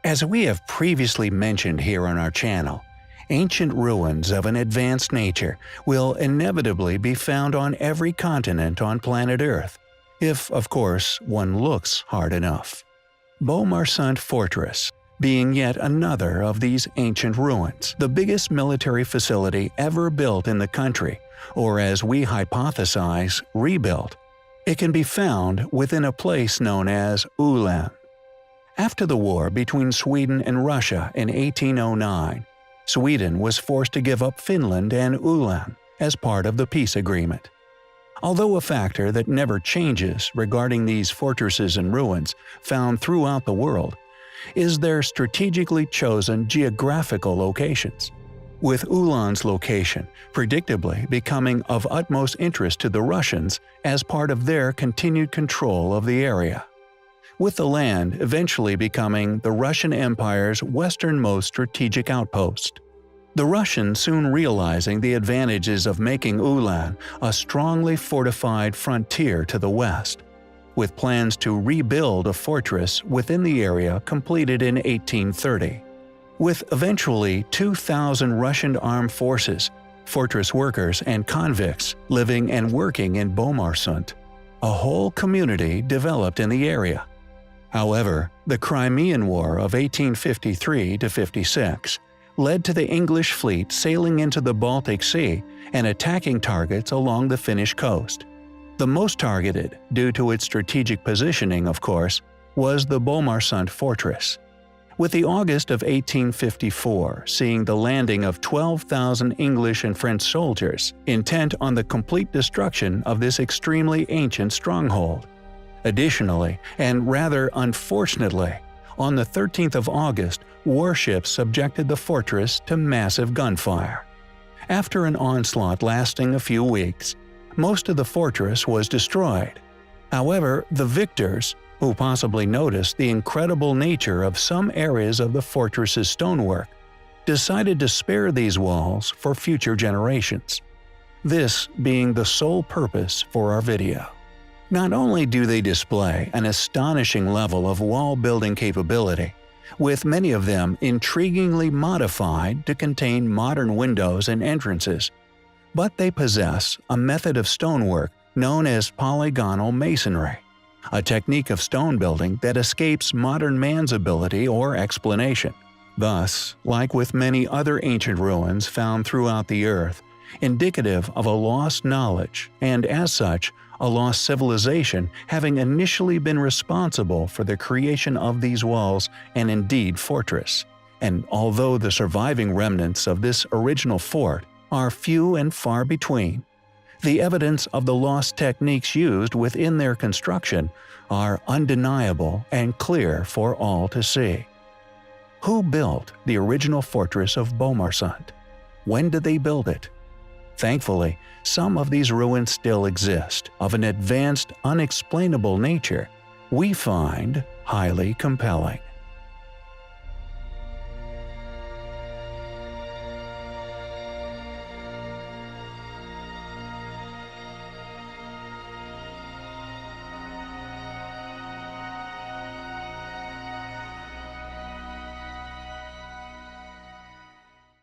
As we have previously mentioned here on our channel, ancient ruins of an advanced nature will inevitably be found on every continent on planet Earth, if, of course, one looks hard enough. Beaumarsant Fortress being yet another of these ancient ruins, the biggest military facility ever built in the country, or as we hypothesize, rebuilt. It can be found within a place known as Ulan. After the war between Sweden and Russia in 1809, Sweden was forced to give up Finland and Ulan as part of the peace agreement. Although a factor that never changes regarding these fortresses and ruins found throughout the world is their strategically chosen geographical locations, with Ulan's location predictably becoming of utmost interest to the Russians as part of their continued control of the area, with the land eventually becoming the Russian Empire's westernmost strategic outpost. The Russians soon realizing the advantages of making Ulan a strongly fortified frontier to the west, with plans to rebuild a fortress within the area completed in 1830. With eventually 2,000 Russian armed forces, fortress workers and convicts living and working in Beaumarsant, a whole community developed in the area. However, the Crimean War of 1853–56 led to the English fleet sailing into the Baltic Sea and attacking targets along the Finnish coast. The most targeted, due to its strategic positioning of course, was the Beaumarsant Fortress, with the August of 1854 seeing the landing of 12,000 English and French soldiers intent on the complete destruction of this extremely ancient stronghold. Additionally, and rather unfortunately, on the 13th of August, warships subjected the fortress to massive gunfire. After an onslaught lasting a few weeks, most of the fortress was destroyed. However, the victors, who possibly noticed the incredible nature of some areas of the fortress's stonework, decided to spare these walls for future generations. This being the sole purpose for our video. Not only do they display an astonishing level of wall-building capability, with many of them intriguingly modified to contain modern windows and entrances, but they possess a method of stonework known as Polygonal Masonry, a technique of stone building that escapes modern man's ability or explanation. Thus, like with many other ancient ruins found throughout the earth, indicative of a lost knowledge and, as such, a lost civilization having initially been responsible for the creation of these walls and indeed fortress. And although the surviving remnants of this original fort are few and far between, the evidence of the lost techniques used within their construction are undeniable and clear for all to see. Who built the original fortress of Beaumarsant? When did they build it? Thankfully, some of these ruins still exist, of an advanced, unexplainable nature we find highly compelling.